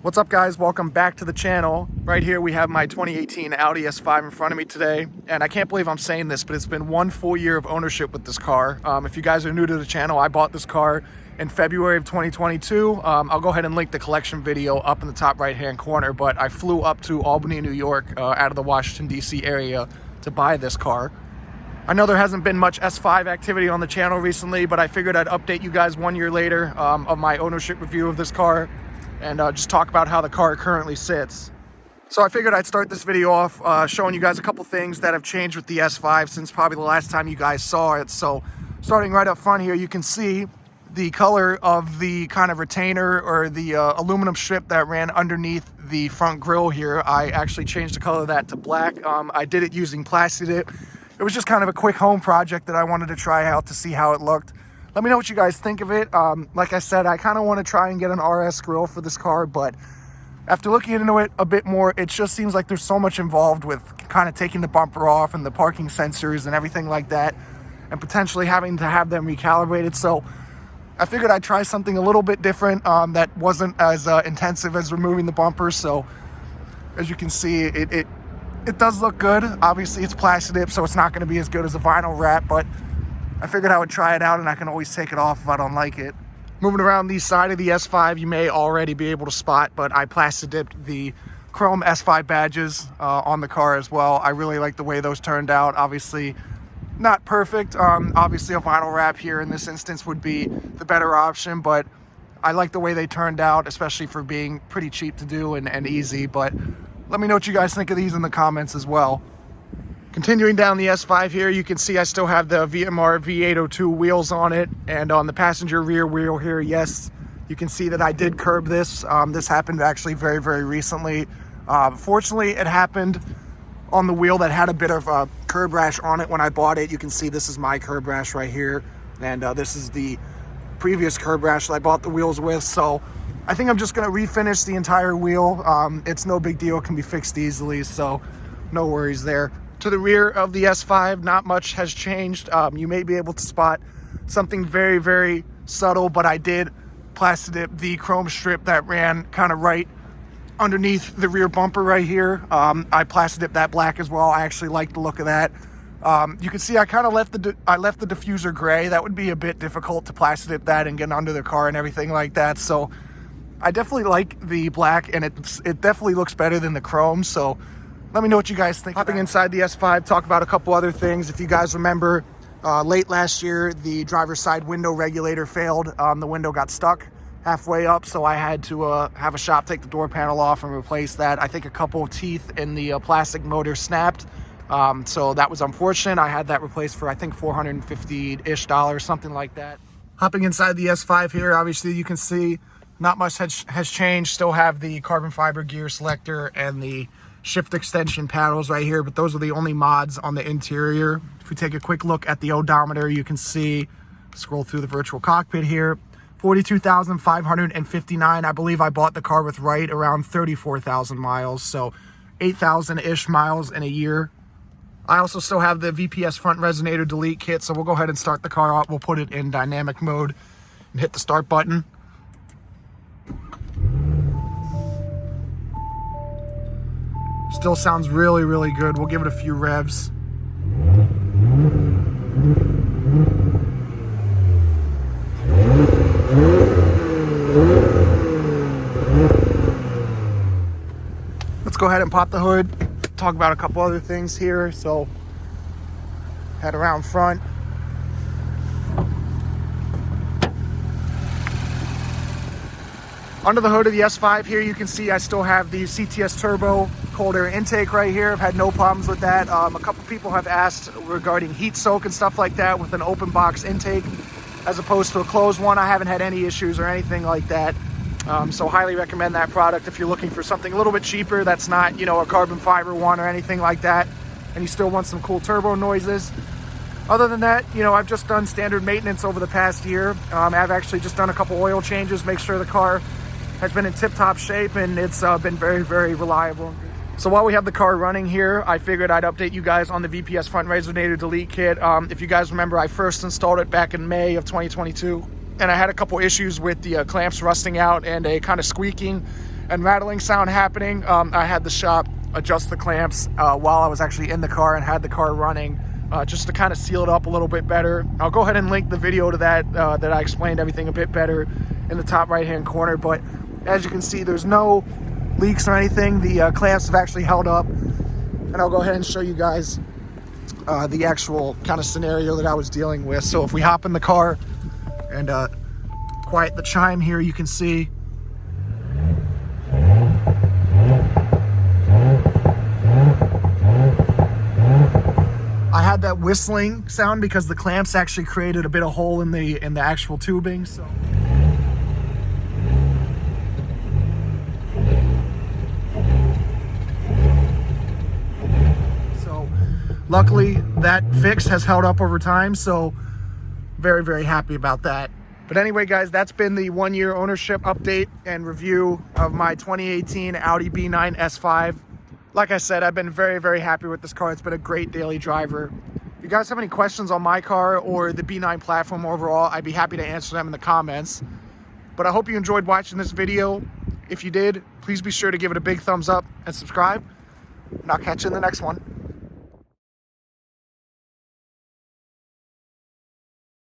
What's up, guys? Welcome back to the channel. Right here we have my 2018 Audi S5 in front of me today, and I can't believe I'm saying this, but it's been 1 full year of ownership with this car. If you guys are new to the channel, I bought this car in February of 2022. I'll go ahead and link the collection video up in the top right hand corner, but I flew up to Albany, New York, out of the Washington DC area to buy this car. I know there hasn't been much S5 activity on the channel recently, but I figured I'd update you guys 1 year later of my ownership review of this car and just talk about how the car currently sits. So I figured I'd start this video off showing you guys a couple things that have changed with the S5 since probably the last time you guys saw it. So starting right up front here, you can see the color of the kind of retainer or the aluminum strip that ran underneath the front grille here. I actually changed the color of that to black. I did it using Plasti Dip. It was just kind of a quick home project that I wanted to try out to see how it looked. Let me know what you guys think of it. Like I said, I kind of want to try and get an RS grille for this car, but after looking into it a bit more, it just seems like there's so much involved with kind of taking the bumper off and the parking sensors and everything like that, and potentially having to have them recalibrated. So I figured I'd try something a little bit different that wasn't as intensive as removing the bumper. So as you can see, it does look good. Obviously it's Plasti Dip, so it's not going to be as good as a vinyl wrap, but I figured I would try it out, and I can always take it off if I don't like it. Moving around the side of the S5, you may already be able to spot, but I Plasti Dipped the chrome S5 badges on the car as well. I really like the way those turned out. Obviously not perfect. Obviously a vinyl wrap here in this instance would be the better option, but I like the way they turned out, especially for being pretty cheap to do and easy. But let me know what you guys think of these in the comments as well. Continuing down the S5 here, you can see I still have the VMR V802 wheels on it, and on the passenger rear wheel here, yes, you can see that I did curb this. This happened actually very, very recently. Fortunately, it happened on the wheel that had a bit of a curb rash on it when I bought it. You can see this is my curb rash right here, and this is the previous curb rash that I bought the wheels with. So I think I'm just going to refinish the entire wheel. It's no big deal, it can be fixed easily, so no worries there. To the rear of the S5, not much has changed. You may be able to spot something very, very subtle, but I did Plasti Dip the chrome strip that ran kind of right underneath the rear bumper right here. I Plasti Dipped that black as well. I actually like the look of that. You can see I kind of left the diffuser gray. That would be a bit difficult to Plasti Dip that and get under the car and everything like that. So I definitely like the black, and it definitely looks better than the chrome. So let me know what you guys think. Hopping inside the S5, talk about a couple other things. If you guys remember, late last year, the driver's side window regulator failed. The window got stuck halfway up, so I had to have a shop take the door panel off and replace that. I think a couple of teeth in the plastic motor snapped, so that was unfortunate. I had that replaced for, I think, $450-ish, something like that. Hopping inside the S5 here, obviously you can see not much has changed. Still have the carbon fiber gear selector and the shift extension paddles right here, but those are the only mods on the interior. If we take a quick look at the odometer, you can see, scroll through the virtual cockpit here, 42,559. I believe I bought the car with right around 34,000 miles, so 8,000-ish miles in a year. I also still have the VPS front resonator delete kit, so we'll go ahead and start the car up. We'll put it in dynamic mode and hit the start button. Still sounds really, really good. We'll give it a few revs. Let's go ahead and pop the hood. Talk about a couple other things here. So, head around front. Under the hood of the S5 here, you can see I still have the CTS Turbo cold air intake right here. I've had no problems with that. A couple people have asked regarding heat soak and stuff like that with an open box intake as opposed to a closed one. I haven't had any issues or anything like that. So highly recommend that product if you're looking for something a little bit cheaper that's not, you know, a carbon fiber one or anything like that, and you still want some cool turbo noises. Other than that, you know, I've just done standard maintenance over the past year. I've actually just done a couple oil changes, make sure the car has been in tip-top shape, and it's been very, very reliable. So while we have the car running here, I figured I'd update you guys on the VPS front resonator delete kit. If you guys remember, I first installed it back in May of 2022, and I had a couple issues with the clamps rusting out and a kind of squeaking. and rattling sound happening. I had the shop adjust the clamps while I was actually in the car and had the car running, just to kind of seal it up a little bit better. I'll go ahead and link the video to that, that I explained everything a bit better in the top right hand corner. But as you can see, there's no leaks or anything. The clamps have actually held up, and I'll go ahead and show you guys the actual kind of scenario that I was dealing with. So if we hop in the car and quiet the chime here, you can see I had that whistling sound because the clamps actually created a bit of hole in the actual tubing. So luckily that fix has held up over time, so very, very happy about that. But anyway, guys, that's been the 1 year ownership update and review of my 2018 Audi B9 S5. Like I said, I've been very, very happy with this car. It's been a great daily driver. If you guys have any questions on my car or the B9 platform overall, I'd be happy to answer them in the comments. But I hope you enjoyed watching this video. If you did, please be sure to give it a big thumbs up and subscribe. And I'll catch you in the next one.